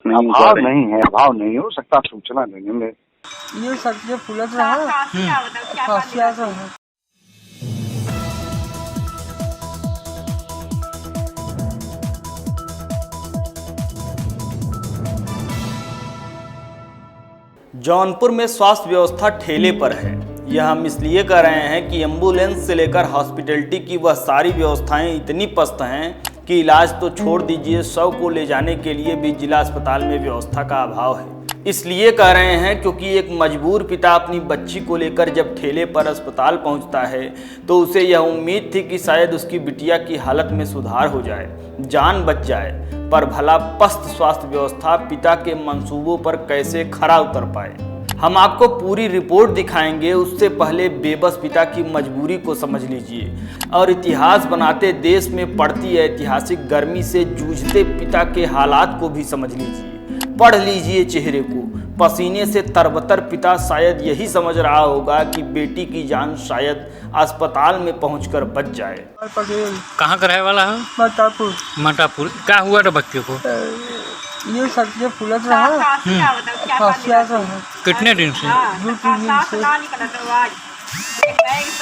नहीं अभाव नहीं है, अभाव नहीं हो सकता सूचना देने में। ये सब्जी फूलत रहा खासियत है। जौनपुर में स्वास्थ्य व्यवस्था ठेले पर है। यह हम इसलिए कह रहे हैं कि एम्बुलेंस से लेकर हॉस्पिटलिटी की वह सारी व्यवस्थाएं इतनी पस्त हैं कि इलाज तो छोड़ दीजिए, शव को ले जाने के लिए भी जिला अस्पताल में व्यवस्था का अभाव है। इसलिए कह रहे हैं क्योंकि एक मजबूर पिता अपनी बच्ची को लेकर जब ठेले पर अस्पताल पहुंचता है तो उसे यह उम्मीद थी कि शायद उसकी बिटिया की हालत में सुधार हो जाए, जान बच जाए, पर भला पस्त स्वास्थ्य व्यवस्था पिता के मंसूबों पर कैसे खरा उतर पाए। हम आपको पूरी रिपोर्ट दिखाएंगे, उससे पहले बेबस पिता की मजबूरी को समझ लीजिए और इतिहास बनाते देश में पड़ती ऐतिहासिक गर्मी से जूझते पिता के हालात को भी समझ लीजिए। पढ़ लीजिए चेहरे को, पसीने से तरबतर पिता शायद यही समझ रहा होगा कि बेटी की जान शायद अस्पताल में पहुंचकर बच जाए। कहाँ का रहने वाला है? मटापुर। मटापुर। क्या हुआ था बच्चे को? ये सब्जी फूलत रहा खासियत है। कितने दिन से? 2-3 दिन से।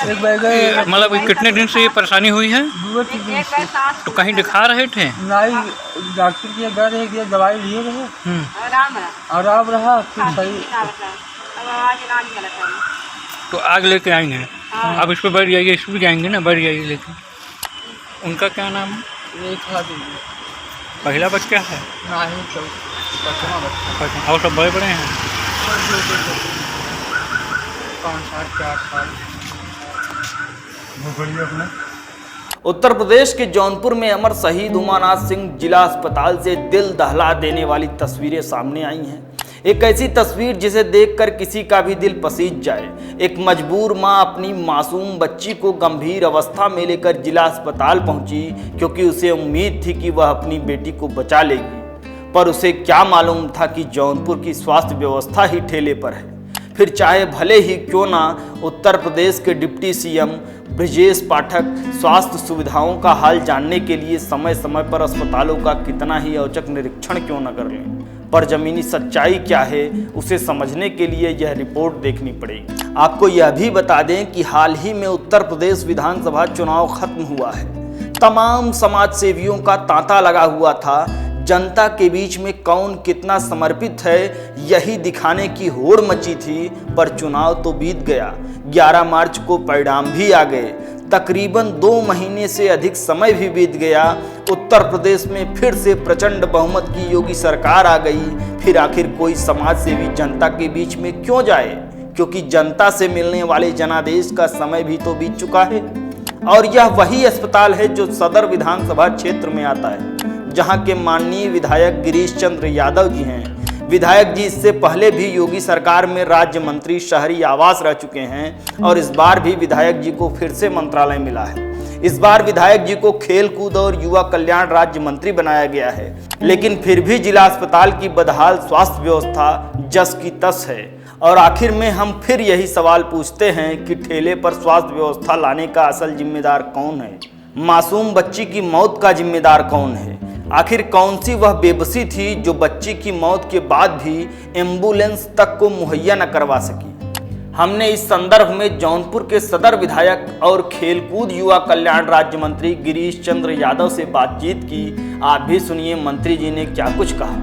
एक बैग मतलब कितने दिन से ये परेशानी हुई है? 2-3 दिन से। तो कहीं दिखा रहे थे? नहीं, डॉक्टर के घर एक दिया, दवाई लिए रहे, आराम रहा, फिर सही। तो आग लेके आएंगे। अब इस पर बढ़ जाइए, इस पर जाएंगे ना, बढ़ जाइए लेके। उनका क्या नाम है? पहला बच्चा है? नहीं, बचना बच्चा। और सब बड़े बड़े हैं? 5-7-8 साल। उत्तर प्रदेश के जौनपुर में अमर शहीद उमानाथ सिंह जिला अस्पताल से दिल दहला देने वाली तस्वीरें सामने आई हैं। एक ऐसी तस्वीर जिसे देखकर किसी का भी दिल पसीज जाए। एक मजबूर मां अपनी मासूम बच्ची को गंभीर अवस्था में लेकर जिला अस्पताल पहुंची क्योंकि उसे उम्मीद थी कि वह अपनी बेटी को बचा लेगी, पर उसे क्या मालूम था कि जौनपुर की स्वास्थ्य व्यवस्था ही ठेले पर है। फिर चाहे भले ही क्यों ना उत्तर प्रदेश के डिप्टी सीएम ब्रजेश पाठक स्वास्थ्य सुविधाओं का हाल जानने के लिए समय समय पर अस्पतालों का कितना ही औचक निरीक्षण क्यों न कर लें, पर जमीनी सच्चाई क्या है उसे समझने के लिए यह रिपोर्ट देखनी पड़ेगी। आपको यह भी बता दें कि हाल ही में उत्तर प्रदेश विधानसभा चुनाव खत्म हुआ है। तमाम समाज सेवियों का तांता लगा हुआ था। जनता के बीच में कौन कितना समर्पित है यही दिखाने की होड़ मची थी, पर चुनाव तो बीत गया। 11 मार्च को परिणाम भी आ गए। तकरीबन 2 महीने से अधिक समय भी बीत गया। उत्तर प्रदेश में फिर से प्रचंड बहुमत की योगी सरकार आ गई। फिर आखिर कोई समाज सेवी जनता के बीच में क्यों जाए, क्योंकि जनता से मिलने वाले जनादेश का समय भी तो बीत चुका है। और यह वही अस्पताल है जो सदर विधानसभा क्षेत्र में आता है, जहां के माननीय विधायक गिरीश चंद्र यादव जी हैं। विधायक जी इससे पहले भी योगी सरकार में राज्य मंत्री शहरी आवास रह चुके हैं और इस बार भी विधायक जी को फिर से मंत्रालय मिला है। इस बार विधायक जी को खेल कूद और युवा कल्याण राज्य मंत्री बनाया गया है, लेकिन फिर भी जिला अस्पताल की बदहाल स्वास्थ्य व्यवस्था जस की तस है। और आखिर में हम फिर यही सवाल पूछते हैं कि ठेले पर स्वास्थ्य व्यवस्था लाने का असल जिम्मेदार कौन है? मासूम बच्ची की मौत का जिम्मेदार कौन है? आखिर कौन सी वह बेबसी थी जो बच्ची की मौत के बाद भी एम्बुलेंस तक को मुहैया न करवा सकी? हमने इस संदर्भ में जौनपुर के सदर विधायक और खेलकूद युवा कल्याण राज्य मंत्री गिरीश चंद्र यादव से बातचीत की। आप भी सुनिए मंत्री जी ने क्या कुछ कहा।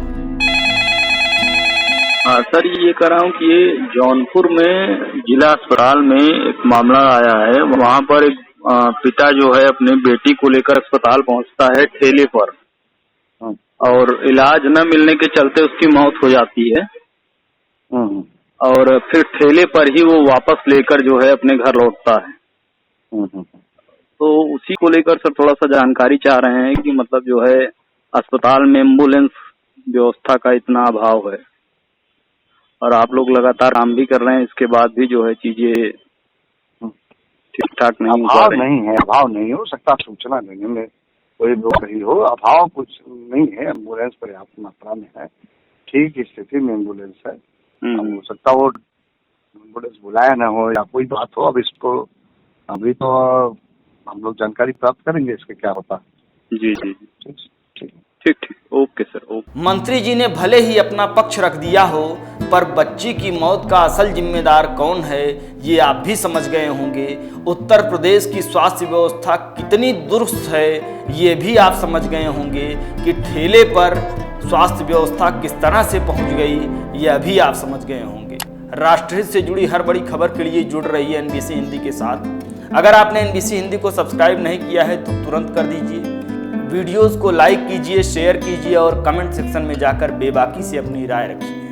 सर, ये कह रहा हूँ कि ये जौनपुर में जिला अस्पताल में एक मामला आया है। वहाँ पर एक पिता जो है अपने बेटी को लेकर अस्पताल पहुँचता है ठेले पर, और इलाज न मिलने के चलते उसकी मौत हो जाती है। और फिर ठेले पर ही वो वापस लेकर जो है अपने घर लौटता है। तो उसी को लेकर सर थोड़ा सा जानकारी चाह रहे हैं कि मतलब जो है अस्पताल में एम्बुलेंस व्यवस्था का इतना अभाव है और आप लोग लगातार काम भी कर रहे हैं, इसके बाद भी जो है चीजें ठीक ठाक नहीं हो रही। नहीं है, अभाव नहीं हो सकता सूचना देने में कोई दो कही हो। अभाव कुछ नहीं है, एम्बुलेंस पर्याप्त मात्रा में है, ठीक स्थिति में एम्बुलेंस है। हो सकता वो एम्बुलेंस बुलाया ना हो या कोई बात हो। अब इसको अभी तो हम लोग जानकारी प्राप्त करेंगे इसके क्या होता। जी जी ठीक। ठीक ठीक, ओके सर, ओके। मंत्री जी ने भले ही अपना पक्ष रख दिया हो, पर बच्ची की मौत का असल जिम्मेदार कौन है ये आप भी समझ गए होंगे। उत्तर प्रदेश की स्वास्थ्य व्यवस्था कितनी दुरुस्त है ये भी आप समझ गए होंगे कि ठेले पर स्वास्थ्य व्यवस्था किस तरह से पहुंच गई यह भी आप समझ गए होंगे। राष्ट्रहित से जुड़ी हर बड़ी खबर के लिए जुड़ रही है NBC हिंदी के साथ। अगर आपने NBC हिंदी को सब्सक्राइब नहीं किया है तो तुरंत कर दीजिए। वीडियोस को लाइक कीजिए, शेयर कीजिए और कमेंट सेक्शन में जाकर बेबाकी से अपनी राय रखिए।